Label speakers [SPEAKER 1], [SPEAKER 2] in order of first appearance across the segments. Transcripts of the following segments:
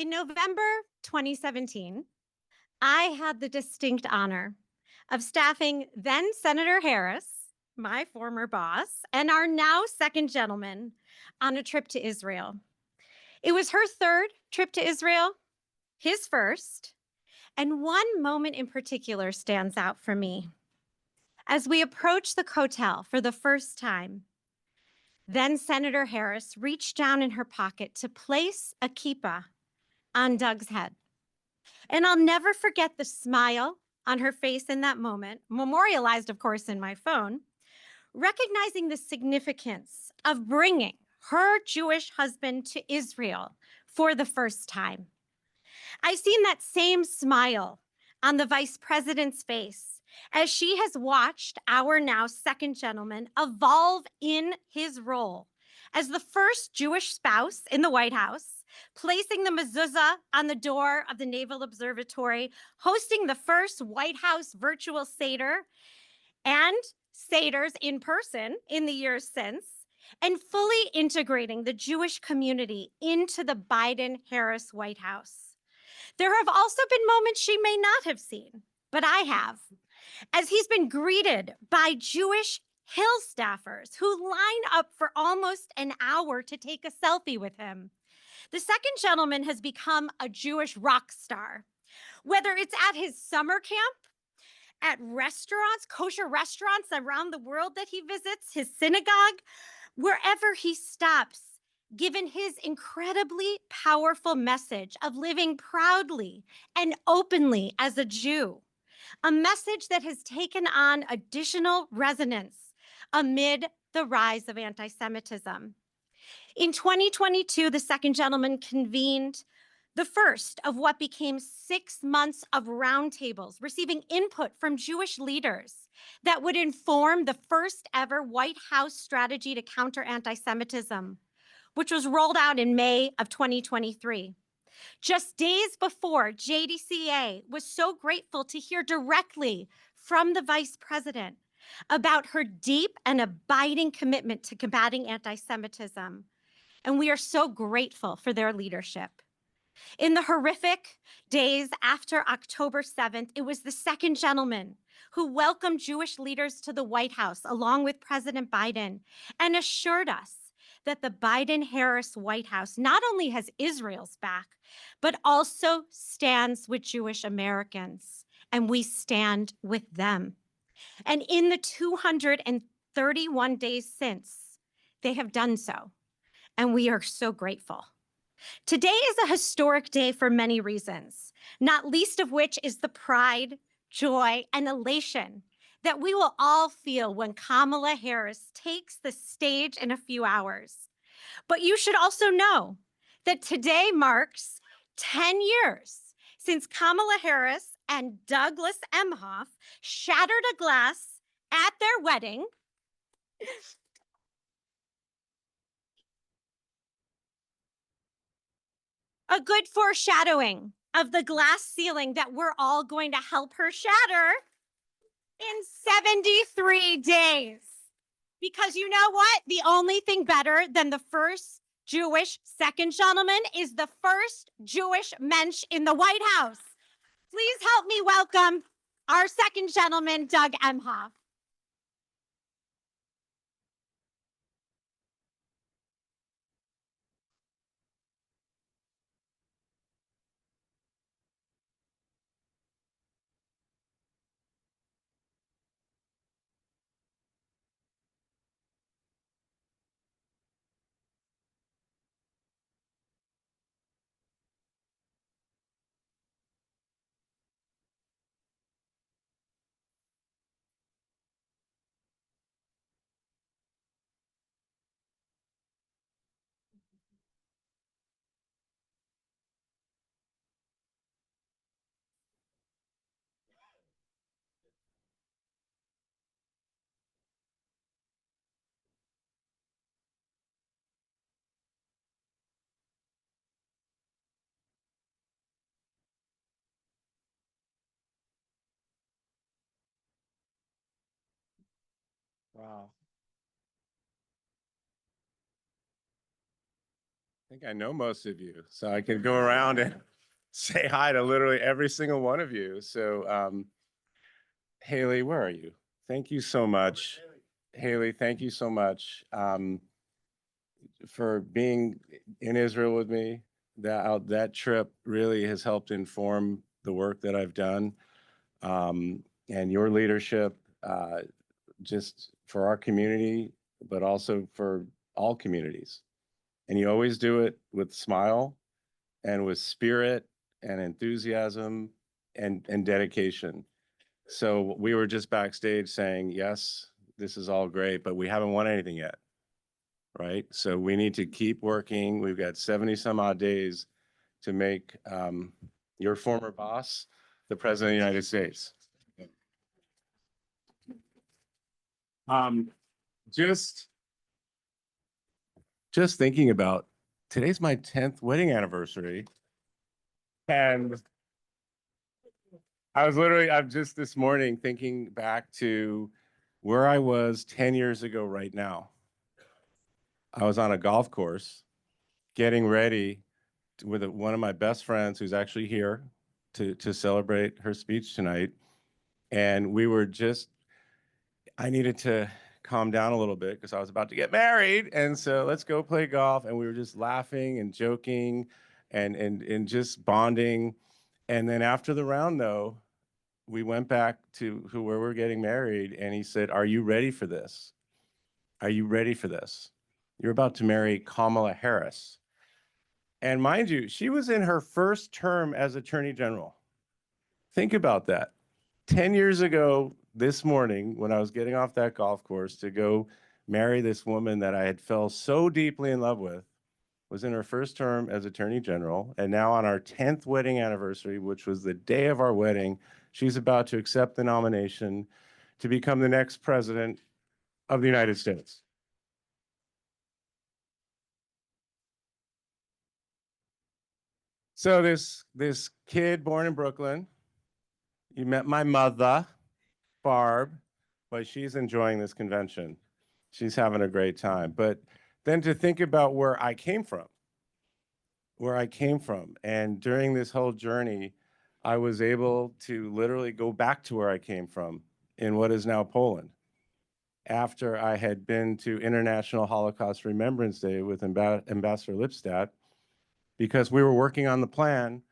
[SPEAKER 1] In November 2017, I had the distinct honor of staffing then Senator Harris, my former boss, and our now second gentleman on a trip to Israel. It was her third trip to Israel, his first, and one moment in particular stands out for me. As we approached the Kotel for the first time, then Senator Harris reached down in her pocket to place a kippah on Doug's head. And I'll never forget the smile on her face in that moment, memorialized, of course, in my phone, recognizing the significance of bringing her Jewish husband to Israel for the first time. I've seen that same smile on the vice president's face as she has watched our now second gentleman evolve in his role as the first Jewish spouse in the White House, placing the mezuzah on the door of the Naval Observatory, hosting the first White House virtual Seder and Seders in person in the years since, and fully integrating the Jewish community into the Biden-Harris White House. There have also been moments she may not have seen, but I have, as he's been greeted by Jewish Hill staffers who line up for almost an hour to take a selfie with him. The second gentleman has become a Jewish rock star, whether it's at his summer camp, at restaurants, kosher restaurants around the world that he visits, his synagogue, wherever he stops, given his incredibly powerful message of living proudly and openly as a Jew, a message that has taken on additional resonance amid the rise of anti-Semitism. In 2022, the second gentleman convened the first of what became 6 months of roundtables, receiving input from Jewish leaders that would inform the first ever White House strategy to counter anti-Semitism, which was rolled out in May of 2023. Just days before, JDCA was so grateful to hear directly from the vice president about her deep and abiding commitment to combating anti-Semitism. And we are so grateful for their leadership. In the horrific days after October 7th, it was the second gentleman who welcomed Jewish leaders to the White House along with President Biden and assured us that the Biden-Harris White House not only has Israel's back, but also stands with Jewish Americans, and we stand with them. And in the 231 days since, they have done so, and we are so grateful. Today is a historic day for many reasons, not least of which is the pride, joy, and elation that we will all feel when Kamala Harris takes the stage in a few hours. But you should also know that today marks 10 years since Kamala Harris and Douglas Emhoff shattered a glass at their wedding. A good foreshadowing of the glass ceiling that we're all going to help her shatter in 73 days. Because you know what? The only thing better than the first Jewish second gentleman is the first Jewish mensch in the White House. Please help me welcome our second gentleman, Doug Emhoff.
[SPEAKER 2] Wow. think I know most of you, so I can go around and say hi to literally every single one of you. So, Haley, where are you? Thank you so much. Haley, thank you so much for being in Israel with me. That trip really has helped inform the work that I've done, and your leadership, just for our community, but also for all communities. And you always do it with smile and with spirit and enthusiasm and dedication. So we were just backstage saying, yes, this is all great, but we haven't won anything yet, right? So we need to keep working. We've got 70 some odd days to make your former boss the president of the United States. Um, just thinking about today's my 10th wedding anniversary. And I'm just this morning thinking back to where I was 10 years ago right now. I was on a golf course getting ready with one of my best friends who's actually here to celebrate her speech tonight. And I needed to calm down a little bit because I was about to get married. And so let's go play golf. And we were just laughing and joking and just bonding. And then after the round, though, we went back to where we're getting married. And he said, "Are you ready for this? Are you ready for this? You're about to marry Kamala Harris." And mind you, she was in her first term as Attorney General. Think about that. 10 years ago this morning, when I was getting off that golf course to go marry this woman that I had fell so deeply in love with, was in her first term as Attorney General. And now on our 10th wedding anniversary, which was the day of our wedding, she's about to accept the nomination to become the next president of the United States. So this kid born in Brooklyn, you met my mother, Barb, but she's enjoying this convention. She's having a great time. But then to think about where I came from. And during this whole journey, I was able to literally go back to where I came from in what is now Poland. After I had been to International Holocaust Remembrance Day with Ambassador Lipstadt, because we were working on the plan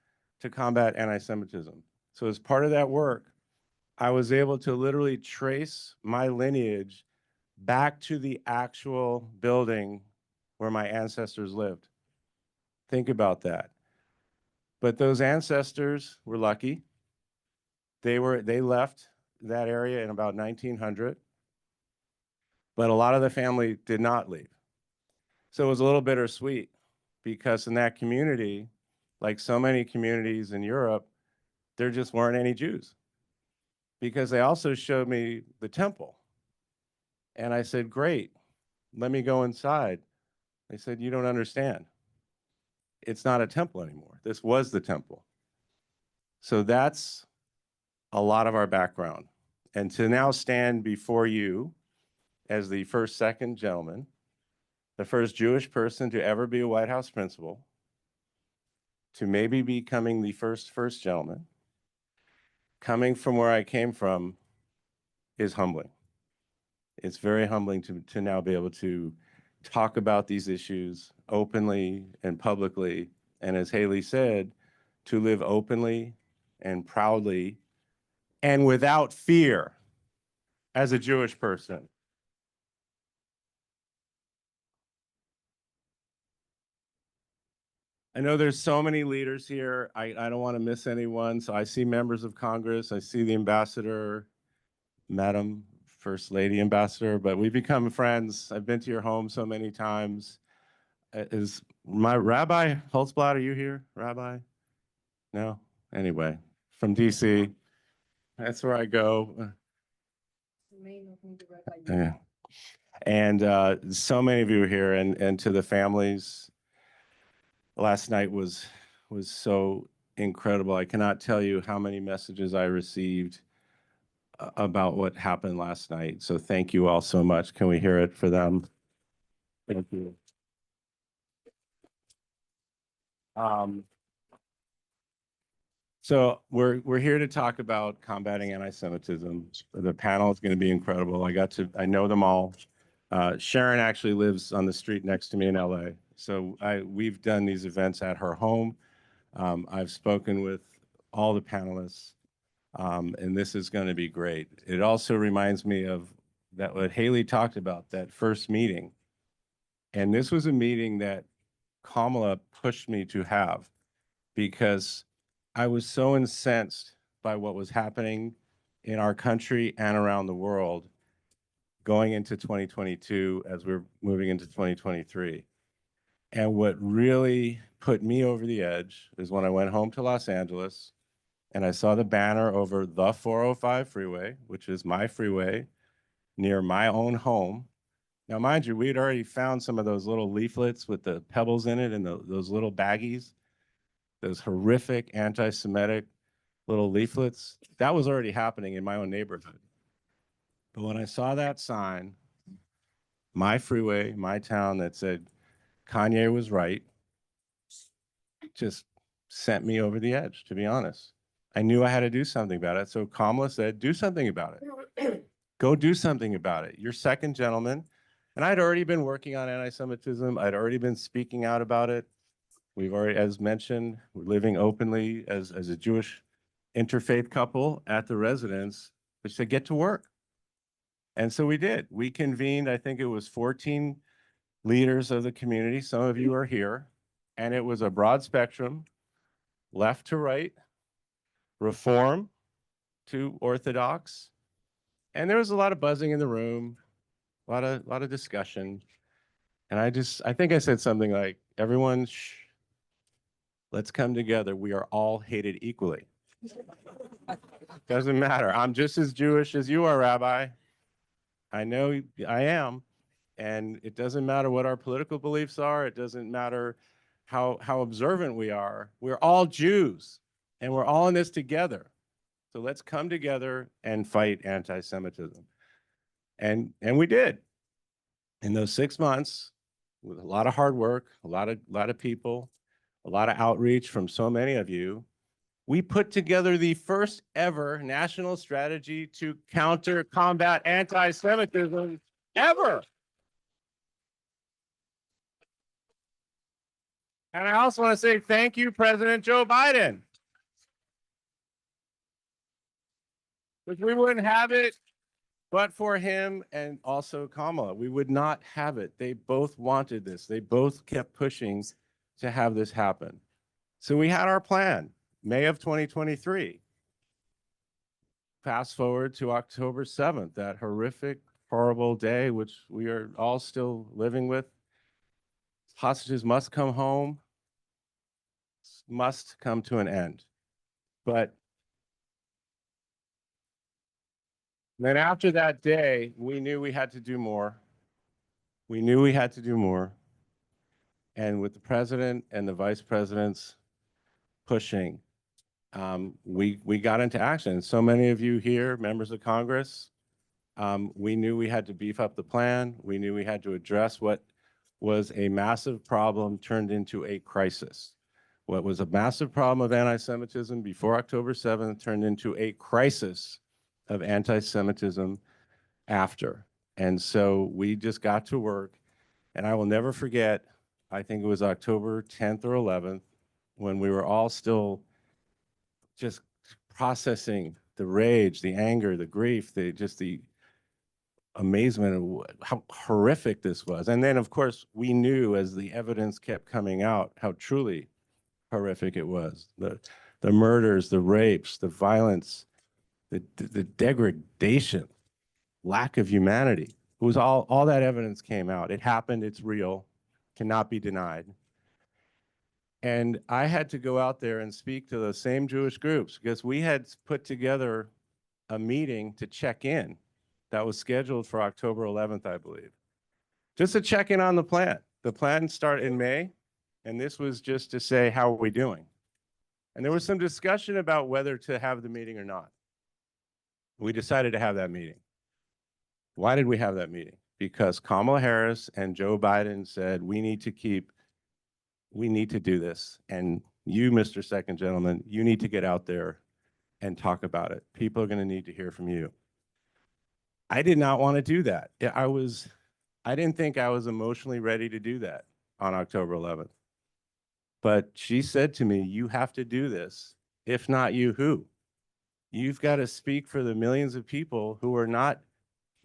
[SPEAKER 2] to combat anti-Semitism. So as part of that work, I was able to literally trace my lineage back to the actual building where my ancestors lived. Think about that. But those ancestors were lucky. They left that area in about 1900, but a lot of the family did not leave. So it was a little bittersweet because in that community, like so many communities in Europe, there just weren't any Jews because they also showed me the temple. And I said, "Great, let me go inside." They said, "You don't understand. It's not a temple anymore. This was the temple." So that's a lot of our background. And to now stand before you as the second gentleman, the first Jewish person to ever be a White House principal, to maybe becoming the first gentleman, coming from where I came from, is humbling. It's very humbling to now be able to talk about these issues openly and publicly. And as Haley said, to live openly and proudly and without fear as a Jewish person. I know there's so many leaders here. I don't want to miss anyone. So I see members of Congress. I see the ambassador, Madam First Lady Ambassador, but we've become friends. I've been to your home so many times. Is my Rabbi Holtzblatt, are you here, Rabbi? No? Anyway, from DC. That's where I go. Yeah. And so many of you are here, and to the families, last night was so incredible. I cannot tell you how many messages I received about what happened last night. So thank you all so much. Can we hear it for them? Thank you. So we're here to talk about combating anti-Semitism. The panel is going to be incredible. I know them all. Sharon actually lives on the street next to me in LA. So we've done these events at her home. I've spoken with all the panelists, and this is going to be great. It also reminds me of that what Haley talked about, that first meeting. And this was a meeting that Kamala pushed me to have because I was so incensed by what was happening in our country and around the world going into 2022 as we're moving into 2023. And what really put me over the edge is when I went home to Los Angeles and I saw the banner over the 405 freeway, which is my freeway near my own home. Now, mind you, we had already found some of those little leaflets with the pebbles in it and those little baggies, those horrific anti-Semitic little leaflets. That was already happening in my own neighborhood. But when I saw that sign, my freeway, my town, that said Kanye was right, just sent me over the edge, to be honest. I knew I had to do something about it. So Kamala said, do something about it. Go do something about it. You're second gentleman. And I'd already been working on anti-Semitism. I'd already been speaking out about it. We've already, as mentioned, we're living openly as a Jewish interfaith couple at the residence, which said, get to work. And so we did. We convened, I think it was 14 leaders of the community. Some of you are here. And it was a broad spectrum, left to right, Reform to Orthodox. And there was a lot of buzzing in the room, a lot of discussion. And I think I said something like, everyone, shh, let's come together. We are all hated equally. Doesn't matter. I'm just as Jewish as you are, Rabbi. I know I am. And it doesn't matter what our political beliefs are. It doesn't matter how observant we are. We're all Jews, and we're all in this together. So let's come together and fight anti-Semitism. And we did. In those 6 months, with a lot of hard work, a lot of people, a lot of outreach from so many of you, we put together the first ever national strategy to combat anti-Semitism ever. And I also want to say thank you, President Joe Biden. Because we wouldn't have it but for him and also Kamala. We would not have it. They both wanted this. They both kept pushing to have this happen. So we had our plan, May of 2023. Fast forward to October 7th, that horrific, horrible day, which we are all still living with. Hostages must come home, must come to an end. But then after that day, we knew we had to do more. We knew we had to do more. And with the president and the vice presidents pushing, we got into action. So many of you here, members of Congress, we knew we had to beef up the plan. We knew we had to address what was a massive problem turned into a crisis. What was a massive problem of anti-Semitism before October 7th turned into a crisis of anti-Semitism after. And so we just got to work. And I will never forget, I think it was October 10th or 11th, when we were all still just processing the rage, the anger, the grief, the amazement of how horrific this was. And then, of course, we knew as the evidence kept coming out how truly horrific it was. The murders, the rapes, the violence, the degradation, lack of humanity. It was all that evidence came out. It happened, it's real, cannot be denied. And I had to go out there and speak to those same Jewish groups because we had put together a meeting to check in that was scheduled for October 11th, I believe. Just to check in on the plan. The plan started in May, and this was just to say, how are we doing? And there was some discussion about whether to have the meeting or not. We decided to have that meeting. Why did we have that meeting? Because Kamala Harris and Joe Biden said we need to keep we need to do this. And you, Mr. Second Gentleman, you need to get out there and talk about it. People are going to need to hear from you. I did not want to do that. I didn't think I was emotionally ready to do that on October 11th. But she said to me, you have to do this. If not you, who? You've got to speak for the millions of people who are not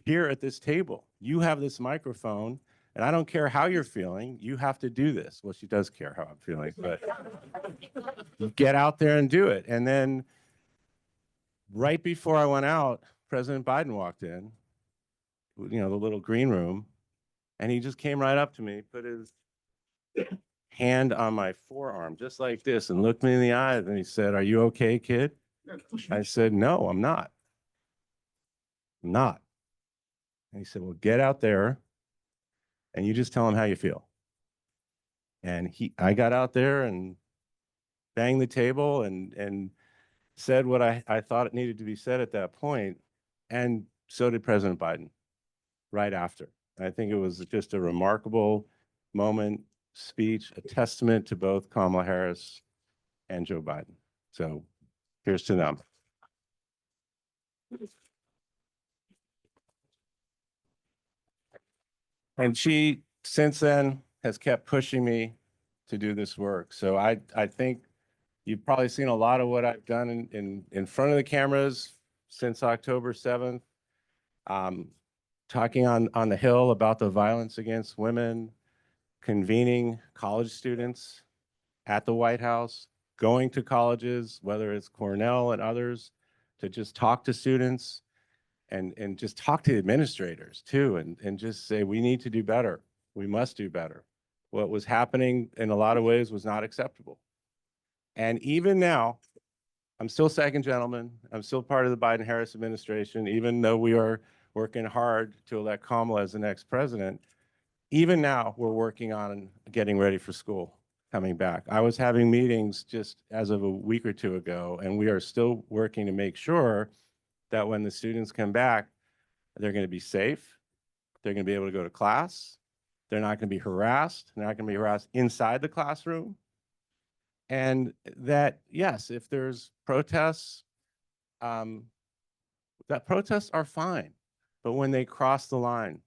[SPEAKER 2] here at this table. You have this microphone, and I don't care how you're feeling. You have to do this. Well, she does care how I'm feeling, but get out there and do it. And then right before I went out, President Biden walked in, the little green room, and he just came right up to me, put his hand on my forearm, just like this, and looked me in the eyes, and he said, "Are you okay, kid?" I said, "No, I'm not. I'm not." And he said, "Well, get out there and you just tell him how you feel." And I got out there and banged the table and said what I thought it needed to be said at that point. And so did President Biden right after. I think it was just a remarkable moment, speech, a testament to both Kamala Harris and Joe Biden. So here's to them. And she, since then, has kept pushing me to do this work. So I think you've probably seen a lot of what I've done in front of the cameras since October 7th, talking on the Hill about the violence against women, convening college students at the White House, going to colleges, whether it's Cornell and others, to just talk to students and just talk to administrators too, and just say, we need to do better. We must do better. What was happening in a lot of ways was not acceptable. And even now, I'm still second gentleman. I'm still part of the Biden-Harris administration, even though we are working hard to elect Kamala as the next president. Even now, we're working on getting ready for school coming back. I was having meetings just as of a week or two ago, and we are still working to make sure that when the students come back, they're going to be safe. They're going to be able to go to class. They're not going to be harassed. They're not going to be harassed inside the classroom. And that, yes, if there's protests, that protests are fine. But when they cross the line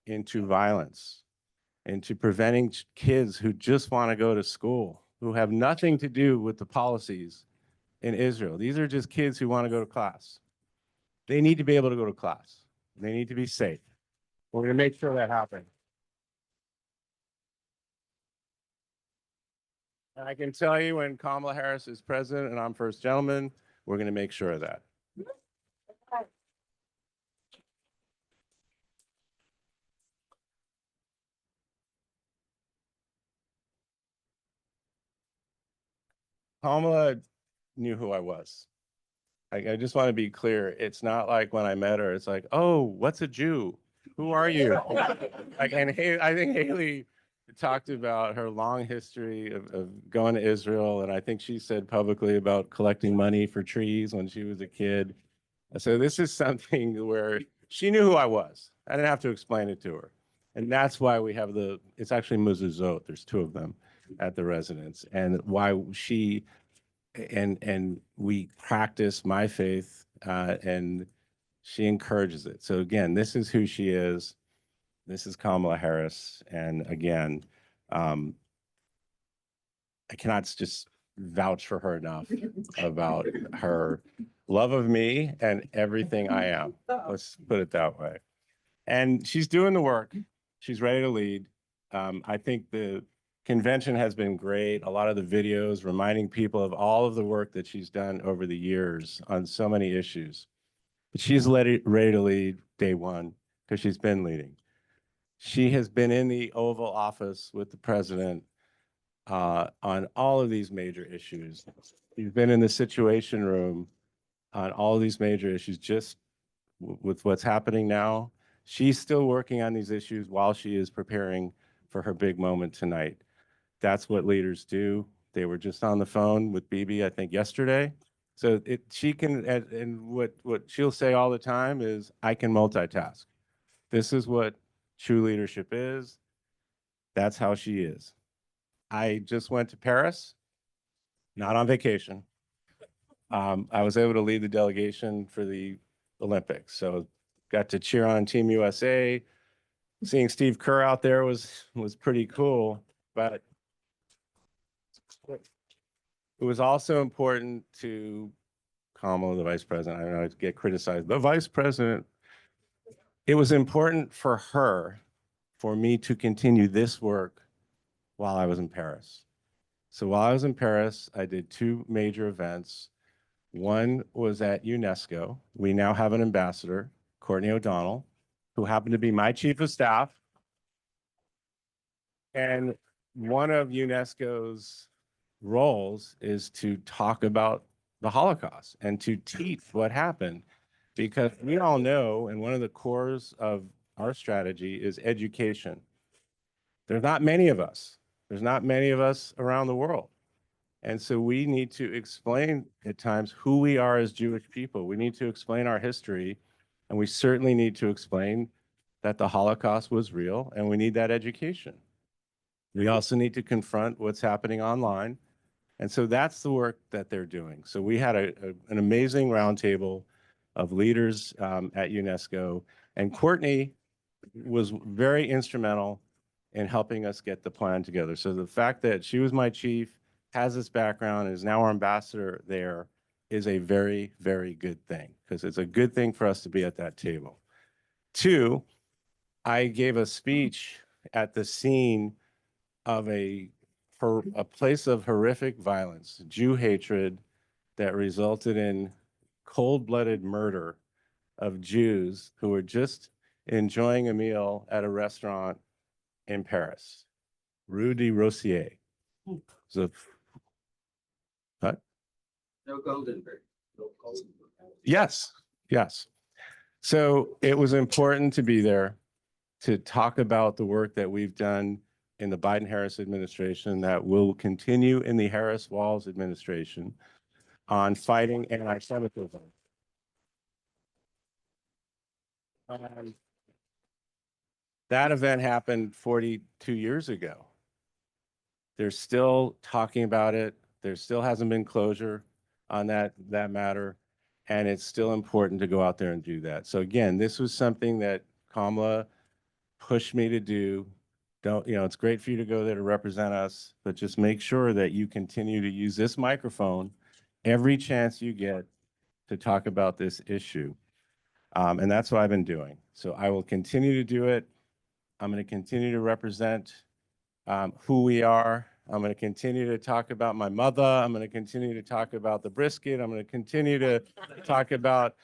[SPEAKER 2] into violence, into preventing kids who just want to go to school, who have nothing to do with the policies in Israel. These are just kids who want to go to class. They need to be able to go to class. They need to be safe. We're going to make sure that happens. And I can tell you, when Kamala Harris is president and I'm first gentleman, we're going to make sure of that. Kamala knew who I was. I just want to be clear. It's not like when I met her, it's like, oh, what's a Jew? Who are you? I think Haley talked about her long history of going to Israel. And I think she said publicly about collecting money for trees when she was a kid. So this is something where she knew who I was. I didn't have to explain it to her. And that's why we have it's actually mezuzot. There's two of them at the residence. And why and we practice my faith, and she encourages it. So again, this is who she is. This is Kamala Harris. And again, I cannot just vouch for her enough about her love of me and everything I am. Let's put it that way. And she's doing the work. She's ready to lead. I think the convention has been great. A lot of the videos reminding people of all of the work that she's done over the years on so many issues. But she's ready to lead day one because she's been leading. She has been in the Oval Office with the president on all of these major issues. She's been in the Situation Room on all of these major issues, just with what's happening now. She's still working on these issues while she is preparing for her big moment tonight. That's what leaders do. They were just on the phone with Bibi, I think, yesterday. So she can, and what she'll say all the time is, I can multitask. This is what true leadership is. That's how she is. I just went to Paris, not on vacation. I was able to lead the delegation for the Olympics. So got to cheer on Team USA. Seeing Steve Kerr out there was pretty cool. But it was also important to Kamala, the vice president. I don't know, to get criticized. The vice president, it was important for her, for me to continue this work while I was in Paris. So while I was in Paris, I did two major events. One was at UNESCO. We now have an ambassador, Courtney O'Donnell, who happened to be my chief of staff. And one of UNESCO's roles is to talk about the Holocaust and to teach what happened. Because we all know, and one of the cores of our strategy is education. There's not many of us. There's not many of us around the world. And so we need to explain at times who we are as Jewish people. We need to explain our history, and we certainly need to explain that the Holocaust was real, and we need that education. We also need to confront what's happening online. And so that's the work that they're doing. So we had an amazing roundtable of leaders at UNESCO, and Courtney was very instrumental in helping us get the plan together. So the fact that she was my chief, has this background, is now our ambassador there, is a very, very good thing, because it's a good thing for us to be at that table. Two, I gave a speech at the scene of a place of horrific violence, Jew hatred, that resulted in cold-blooded murder of Jews who were just enjoying a meal at a restaurant in Paris, Rue de Rossier. So, what?
[SPEAKER 3] No Goldenberg. No Goldenberg.
[SPEAKER 2] Yes, yes. So it was important to be there to talk about the work that we've done in the Biden-Harris administration, that will continue in the Harris-Walz administration, on fighting anti-Semitism. That event happened 42 years ago. They're still talking about it. There still hasn't been closure on that matter. And it's still important to go out there and do that. So again, this was something that Kamala pushed me to do. Don't, you know, it's great for you to go there to represent us, but just make sure that you continue to use this microphone every chance you get to talk about this issue. And that's what I've been doing. So I will continue to do it. I'm going to continue to represent who we are. I'm going to continue to talk about my mother. I'm going to continue to talk about the brisket. I'm going to continue to talk about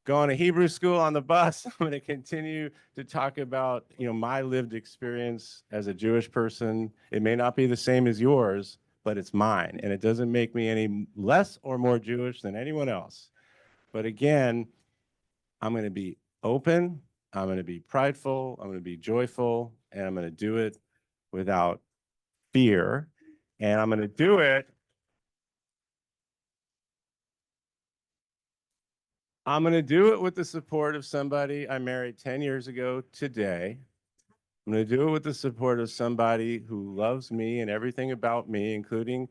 [SPEAKER 2] going to Hebrew school on the bus. I'm going to continue to talk about, you know, my lived experience as a Jewish person. It may not be the same as yours, but it's mine. And it doesn't make me any less or more Jewish than anyone else. But again, I'm going to be open. I'm going to be prideful. I'm going to be joyful. And I'm going to do it without fear. And I'm going to do it. I'm going to do it with the support of somebody I married 10 years ago today. I'm going to do it with the support of somebody who loves me and everything about me, including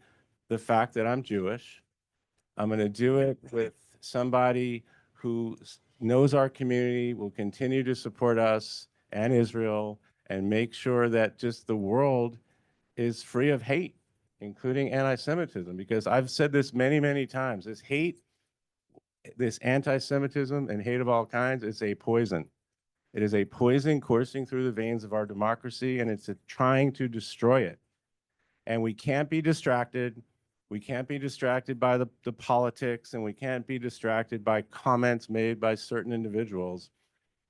[SPEAKER 2] the fact that I'm Jewish. I'm going to do it with somebody who knows our community, will continue to support us and Israel, and make sure that just the world is free of hate, including anti-Semitism. Because I've said this many, many times, this hate, this anti-Semitism and hate of all kinds, is a poison. It is a poison coursing through the veins of our democracy, and it's trying to destroy it. And we can't be distracted. We can't be distracted by the politics, and we can't be distracted by comments made by certain individuals,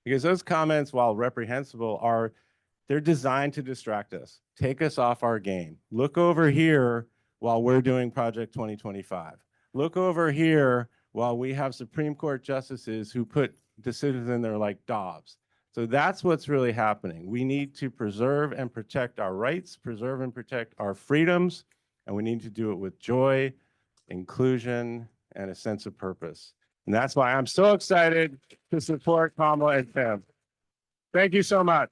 [SPEAKER 2] because those comments, while reprehensible, they're designed to distract us, take us off our game. Look over here while we're doing Project 2025. Look over here while we have Supreme Court justices who put decisions in there like Dobbs. So that's what's really happening. We need to preserve and protect our rights, preserve and protect our freedoms, and we need to do it with joy, inclusion, and a sense of purpose. And that's why I'm so excited to support Kamala and Tim. Thank you so much.